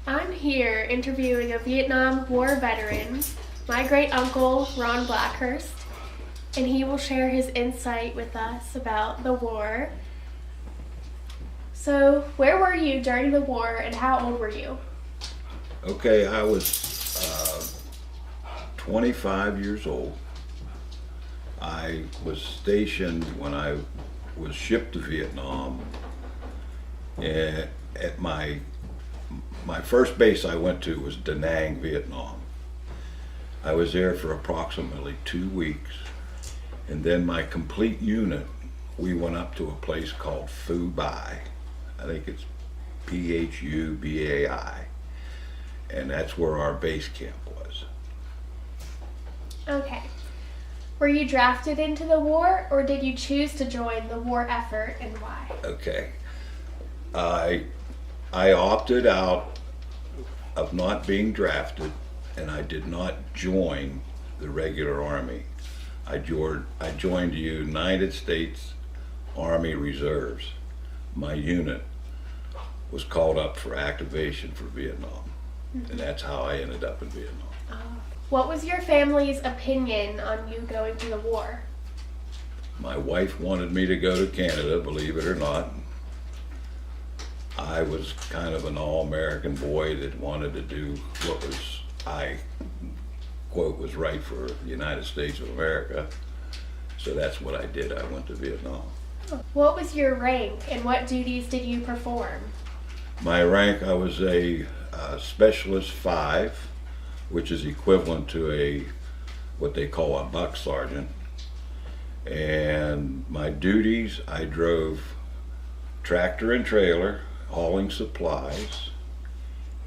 I'm here interviewing a Vietnam War veteran, my great uncle Ron Blackhurst, and he will share his insight with us about the war. So, where were you during the war and how old were you? Okay, I was 25 years old. I was stationed when I was shipped to Vietnam. At my first base I went to was Da Nang, Vietnam. I was there for approximately 2 weeks, and then my complete unit, we went up to a place called Phu Bai. I think it's Phubai, and that's where our base camp was. Okay. Were you drafted into the war, or did you choose to join the war effort, and why? Okay. I opted out of not being drafted, and I did not join the regular Army. I joined the United States Army Reserves. My unit was called up for activation for Vietnam, and that's how I ended up in Vietnam. What was your family's opinion on you going to the war? My wife wanted me to go to Canada, believe it or not. I was kind of an all-American boy that wanted to do what was, I quote, was right for the United States of America. So that's what I did. I went to Vietnam. What was your rank, and what duties did you perform? My rank, I was a Specialist 5, which is equivalent to what they call a buck sergeant. And my duties, I drove tractor and trailer, hauling supplies,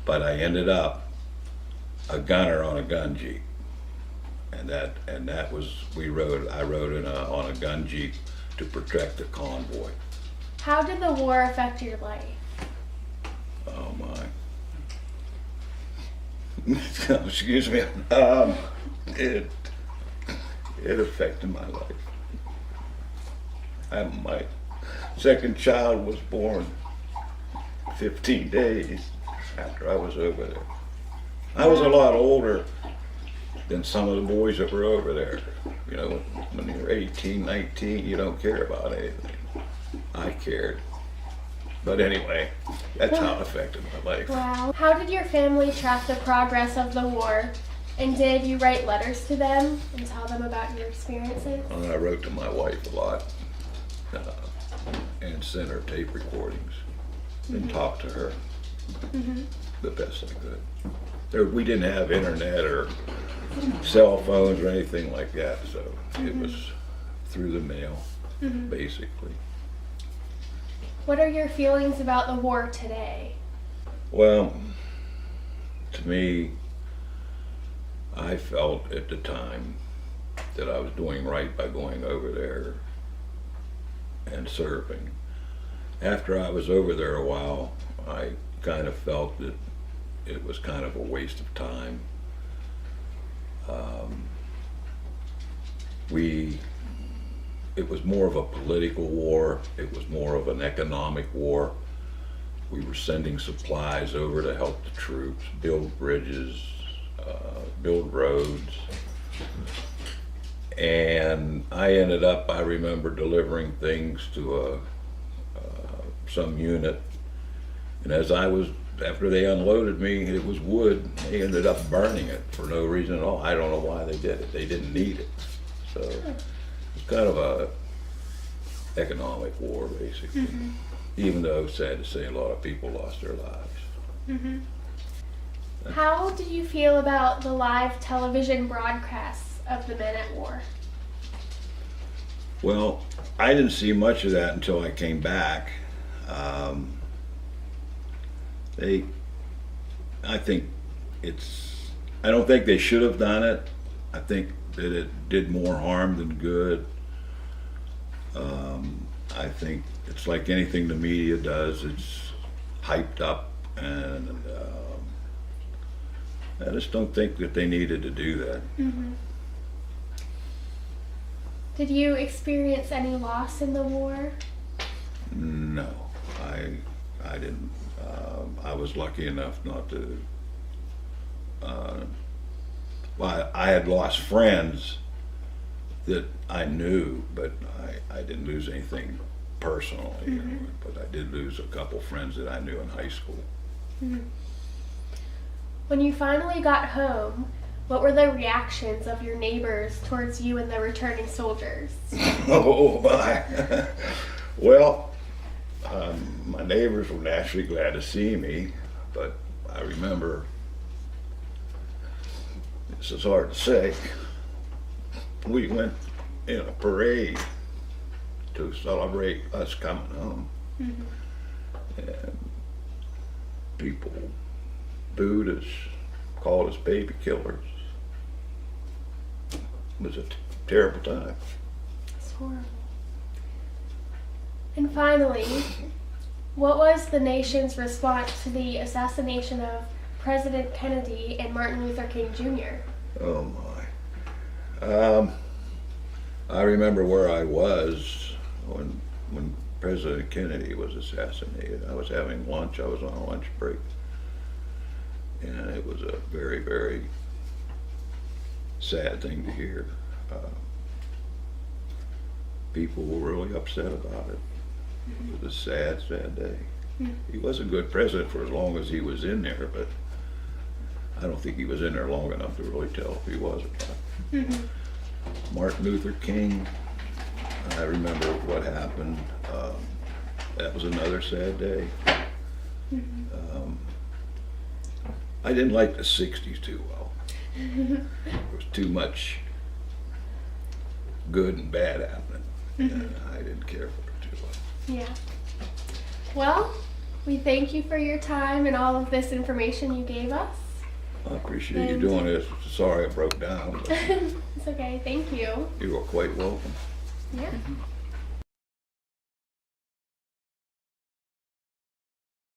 but I ended up a gunner on a gun jeep, and that was I rode on a gun jeep to protect the convoy. How did the war affect your life? Oh my! Excuse me. It affected my life. My second child was born 15 days after I was over there. I was a lot older than some of the boys that were over there. You know, when you're 18, 19, you don't care about anything. I cared. But anyway, that's how it affected my life. Wow. How did your family track the progress of the war? And did you write letters to them and tell them about your experiences? I wrote to my wife a lot and sent her tape recordings and talked to her the best I could. We didn't have internet or cell phones or anything like that, so it was through the mail, basically. What are your feelings about the war today? Well, to me, I felt at the time that I was doing right by going over there and serving. After I was over there a while, I kind of felt that it was kind of a waste of time. It was more of a political war. It was more of an economic war. We were sending supplies over to help the troops build bridges, build roads. And I ended up, I remember delivering things to some unit. And after they unloaded me, it was wood, they ended up burning it for no reason at all. I don't know why they did it. They didn't need it. So it's kind of a economic war, basically. Even though, sad to say, a lot of people lost their lives. How do you feel about the live television broadcasts of the men at war? Well, I didn't see much of that until I came back. I don't think they should have done it. I think that it did more harm than good. I think it's like anything the media does, it's hyped up, and I just don't think that they needed to do that. Did you experience any loss in the war? No, I didn't. I was lucky enough not to. Well, I had lost friends that I knew, but I didn't lose anything personally. But I did lose a couple friends that I knew in high school. When you finally got home, what were the reactions of your neighbors towards you and the returning soldiers? Oh my! Well, my neighbors were naturally glad to see me, but I remember, this is hard to say, we went in a parade to celebrate us coming home. And people booed us, called us baby killers. It was a terrible time. It's horrible. And finally, what was the nation's response to the assassination of President Kennedy and Martin Luther King Jr.? Oh my. I remember where I was when President Kennedy was assassinated. I was having lunch. I was on a lunch break. And it was a very, very sad thing to hear. People were really upset about it. It was a sad, sad day. He was a good president for as long as he was in there, but I don't think he was in there long enough to really tell if he was or not. Martin Luther King, I remember what happened. That was another sad day. I didn't like the 60s too well. There was too much good and bad happening. And I didn't care for it too well. Yeah. Well, we thank you for your time and all of this information you gave us. I appreciate you doing this. Sorry I broke down, but It's okay. Thank you. you are quite welcome. Yeah.